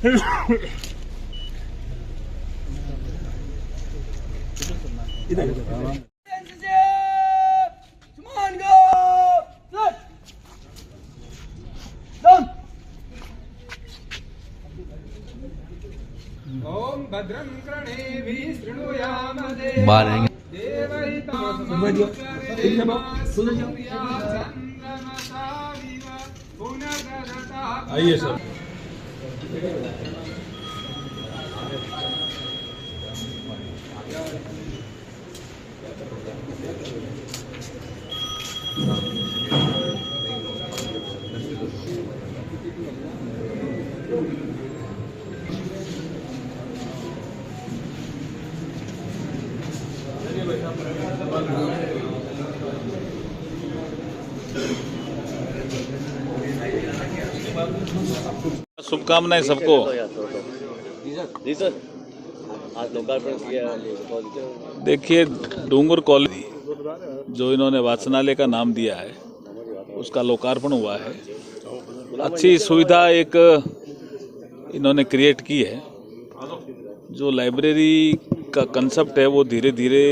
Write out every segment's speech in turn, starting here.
ओम भद्रं कर्णेभिः शृणुयाम आइए सर। शुभकामनाएं सबको। जी सर, आज लोकार्पण किया। देखिए, डूंगर कॉलेज जो इन्होंने वाचनालय का नाम दिया है उसका लोकार्पण हुआ है। अच्छी सुविधा एक इन्होंने क्रिएट की है। जो लाइब्रेरी का कंसेप्ट है वो धीरे धीरे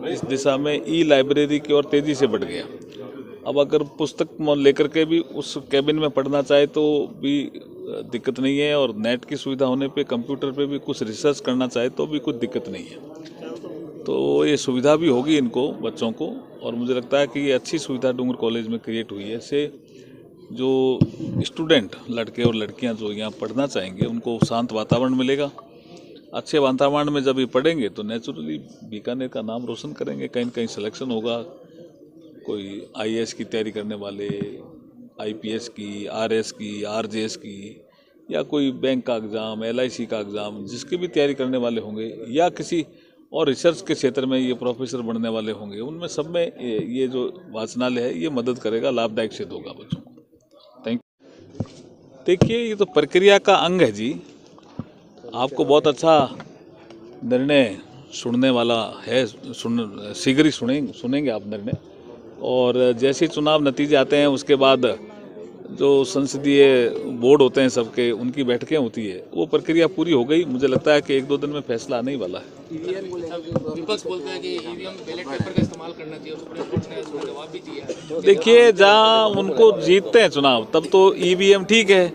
इस दिशा में ई लाइब्रेरी की ओर तेजी से बढ़ गया। अब अगर पुस्तक लेकर के भी उस कैबिन में पढ़ना चाहे तो भी दिक्कत नहीं है, और नेट की सुविधा होने पे कंप्यूटर पे भी कुछ रिसर्च करना चाहे तो भी कुछ दिक्कत नहीं है। तो ये सुविधा भी होगी इनको, बच्चों को, और मुझे लगता है कि ये अच्छी सुविधा डूंगर कॉलेज में क्रिएट हुई है। इससे जो स्टूडेंट लड़के और लड़कियां जो यहाँ पढ़ना चाहेंगे उनको शांत वातावरण मिलेगा। अच्छे वातावरण में जब ये पढ़ेंगे तो नेचुरली बीकानेर का नाम रोशन करेंगे। कहीं न कहीं सिलेक्शन होगा, कोई आईएएस की तैयारी करने वाले, आईपीएस की, आरएस की, आरजेएस की, या कोई बैंक का एग्ज़ाम, एलआईसी का एग्ज़ाम, जिसकी भी तैयारी करने वाले होंगे, या किसी और रिसर्च के क्षेत्र में ये प्रोफेसर बनने वाले होंगे, उनमें सब में ये जो वाचनालय है ये मदद करेगा, लाभदायक सिद्ध होगा बच्चों को। Thank you. देखिए, ये तो प्रक्रिया का अंग है जी। आपको बहुत अच्छा निर्णय सुनने वाला है, शीघ्र ही सुनेंगे आप निर्णय। और जैसे चुनाव नतीजे आते हैं उसके बाद जो संसदीय बोर्ड होते हैं सबके, उनकी बैठकें होती है, वो प्रक्रिया पूरी हो गई। मुझे लगता है कि 1-2 दिन में फैसला आने ही वाला है। विपक्ष बोलते हैं कि ईवीएम बैलेट पेपर का इस्तेमाल करना चाहिए, सुप्रीम कोर्ट ने उसका जवाब भी दिया। देखिए, जहाँ उनको जीतते हैं चुनाव तब तो ईवीएम ठीक है,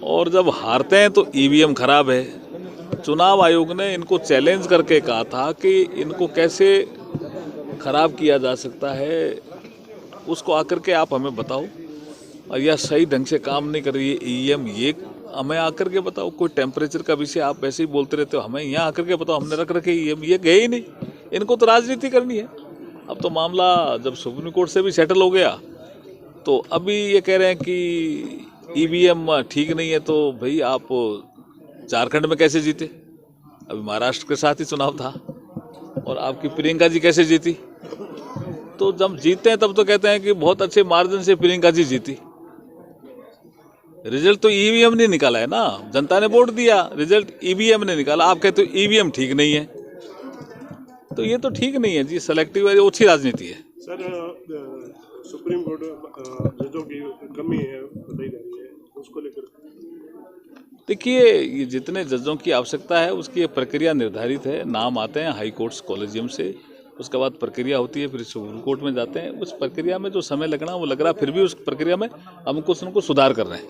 और जब हारते हैं तो ईवीएम खराब है। चुनाव आयोग ने इनको चैलेंज करके कहा था कि इनको कैसे खराब किया जा सकता है, उसको आकर के आप हमें बताओ। और यह सही ढंग से काम नहीं कर रही है ईवीएम, ये हमें आकर के बताओ। कोई टेम्परेचर का विषय आप वैसे ही बोलते रहते हो, हमें यहाँ आकर के बताओ। हमने रख रखे ईवीएम, ये गए ही नहीं। इनको तो राजनीति करनी है। अब तो मामला जब सुप्रीम कोर्ट से भी सेटल हो गया तो अभी ये कह रहे हैं कि ईवीएम ठीक नहीं है। तो भाई, आप झारखंड में कैसे जीते? अभी महाराष्ट्र के साथ ही चुनाव था, और आपकी प्रियंका जी कैसे जीती? तो जब जीतते हैं तब तो कहते हैं कि बहुत अच्छे मार्जिन से प्रियंका जी जीती। रिजल्ट तो ईवीएम ने निकाला है ना, जनता ने वोट दिया, रिजल्ट ईवीएम ने निकाला। आप कहते हो ईवीएम ठीक नहीं है, तो ये तो ठीक नहीं है जी। सेलेक्टिव है, अच्छी राजनीति है। सर, सुप्रीम कोर्ट जजों की कमी है बताई जा रही है, उसको लेकर देखिए, ये जितने जजों की आवश्यकता है उसकी ये प्रक्रिया निर्धारित है। नाम आते हैं हाई कोर्ट्स कॉलेजियम से, उसके बाद प्रक्रिया होती है, फिर सुप्रीम कोर्ट में जाते हैं। उस प्रक्रिया में जो समय लगना वो लग रहा है, फिर भी उस प्रक्रिया में हम कुछ न कुछ सुधार कर रहे हैं।